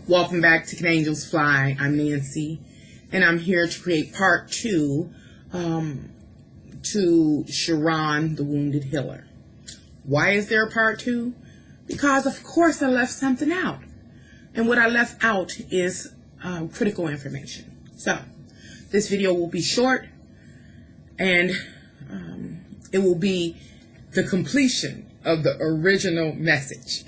Welcome back to Can Angels Fly. I'm Nancy, and I'm here to create part 2 to Chiron, the Wounded Healer. Why is there a part 2? Because, of course, I left something out. And what I left out is critical information. So, this video will be short, and it will be the completion of the original message.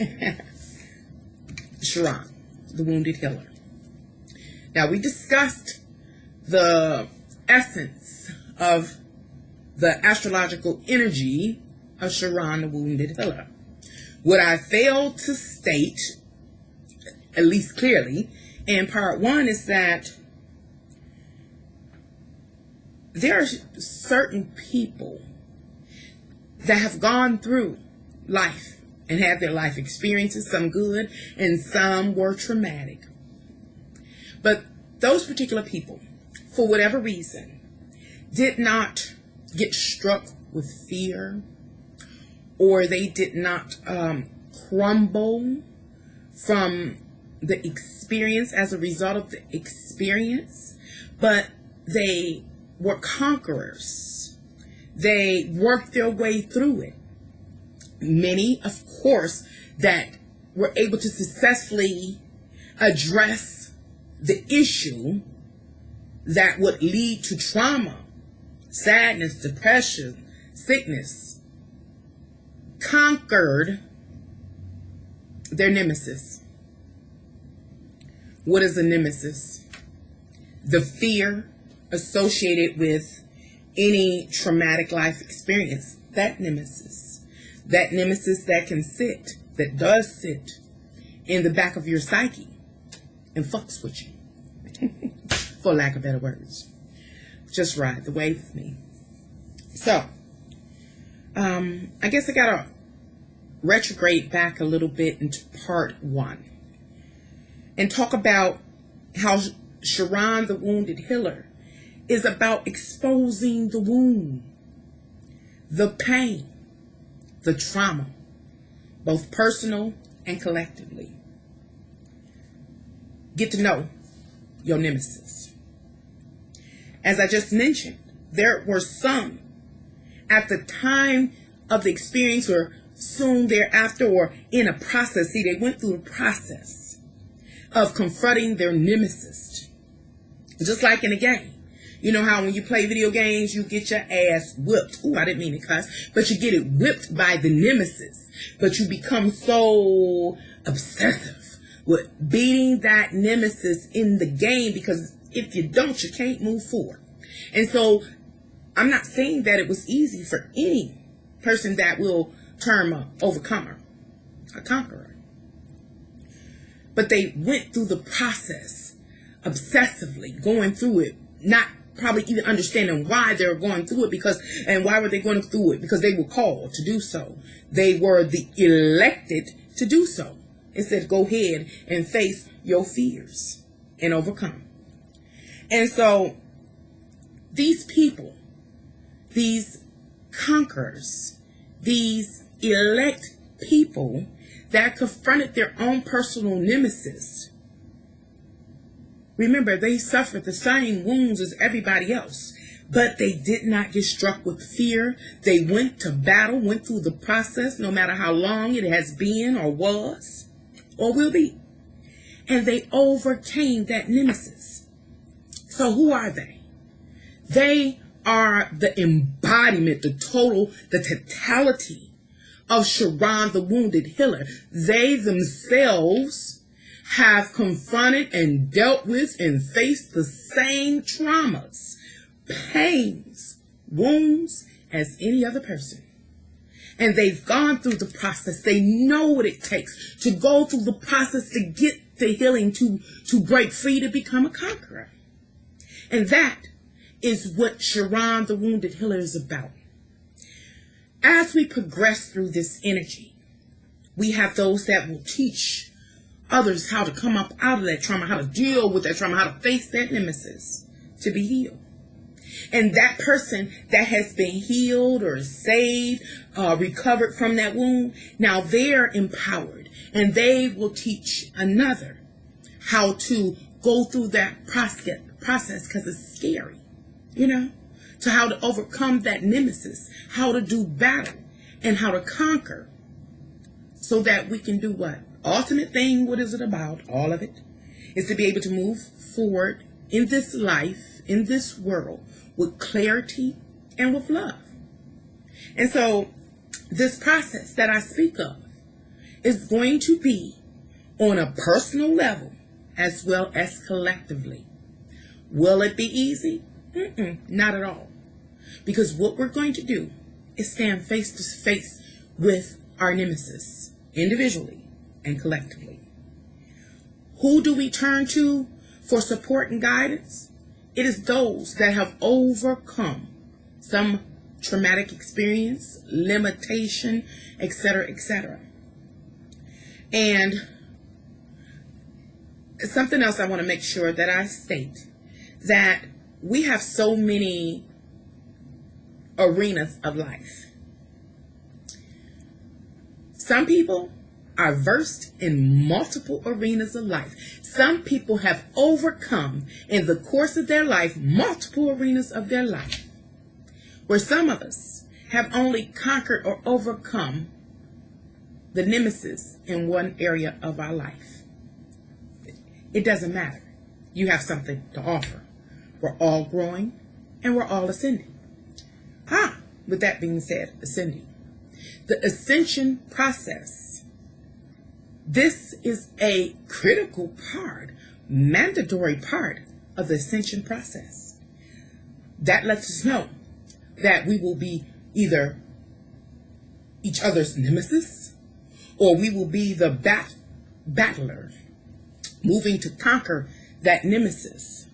Chiron, the Wounded Healer. Now, we discussed the essence of the astrological energy of Chiron, the Wounded Healer. What I failed to state, at least clearly, in part 1 is that there are certain people that have gone through life and had their life experiences, some good and some were traumatic. But those particular people, for whatever reason, did not get struck with fear, or they did not crumble from the experience as a result of the experience, but they were conquerors. They worked their way through it. Many, of course, that were able to successfully address the issue that would lead to trauma, sadness, depression, sickness, conquered their nemesis. What is a nemesis? The fear associated with any traumatic life experience. That nemesis that can sit, that does sit in the back of your psyche and fucks with you, for lack of better words. Just ride the wave with me. So, I guess I gotta retrograde back a little bit into part 1 and talk about how Chiron, the Wounded Healer, is about exposing the wound, the pain, the trauma, both personal and collectively. Get to know your nemesis. As I just mentioned, there were some at the time of the experience or soon thereafter or in a process. See, they went through the process of confronting their nemesis. Just like in a game. You know how when you play video games, you get your ass whipped. Ooh, I didn't mean to cuss. But you get it whipped by the nemesis. But you become so obsessive with beating that nemesis in the game, because if you don't, you can't move forward. And so I'm not saying that it was easy for any person that will term an overcomer, a conqueror. But they went through the process obsessively, going through it, not probably even understanding why they were going through it, and why were they going through it? Because they were called to do so. They were the elected to do so. It said, go ahead and face your fears and overcome. And so these people, these conquerors, these elect people that confronted their own personal nemesis, remember, they suffered the same wounds as everybody else, but they did not get struck with fear. They went to battle, went through the process, no matter how long it has been or was or will be. And they overcame that nemesis. So who are they? They are the embodiment, the totality of Chiron, the Wounded Healer. They themselves have confronted and dealt with and faced the same traumas, pains, wounds as any other person. And they've gone through the process. They know what it takes to go through the process to get the healing, to break free, to become a conqueror. And that is what Chiron, the Wounded Healer, is about. As we progress through this energy, we have those that will teach others how to come up out of that trauma, how to deal with that trauma, how to face that nemesis to be healed. And that person that has been healed or saved, recovered from that wound, now they're empowered and they will teach another how to go through that process because it's scary, you know, to how to overcome that nemesis, how to do battle and how to conquer so that we can do what? Ultimate thing, what is it about? All of it is to be able to move forward in this life, in this world, with clarity and with love. And so this process that I speak of is going to be on a personal level as well as collectively. Will it be easy? Not at all. Because what we're going to do is stand face to face with our nemesis, individually and collectively. Who do we turn to for support and guidance? It is those that have overcome some traumatic experience, limitation, etc., etc. And something else I want to make sure that I state, that we have so many arenas of life. Some people are versed in multiple arenas of life. Some people have overcome in the course of their life multiple arenas of their life, where some of us have only conquered or overcome the nemesis in one area of our life. It doesn't matter. You have something to offer. We're all growing and we're all ascending. With that being said, ascending. The ascension process. This is a critical part, mandatory part of the ascension process. That lets us know that we will be either each other's nemesis, or we will be the battler, moving to conquer that nemesis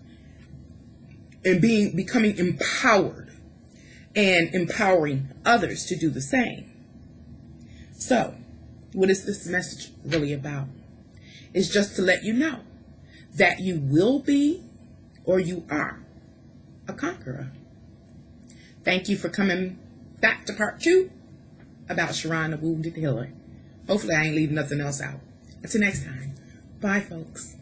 and becoming empowered and empowering others to do the same. So, what is this message really about? It's just to let you know that you will be, or you are, a conqueror. Thank you for coming back to part 2 about Chiron, the Wounded Healer. Hopefully I ain't leaving nothing else out. Until next time. Bye, folks.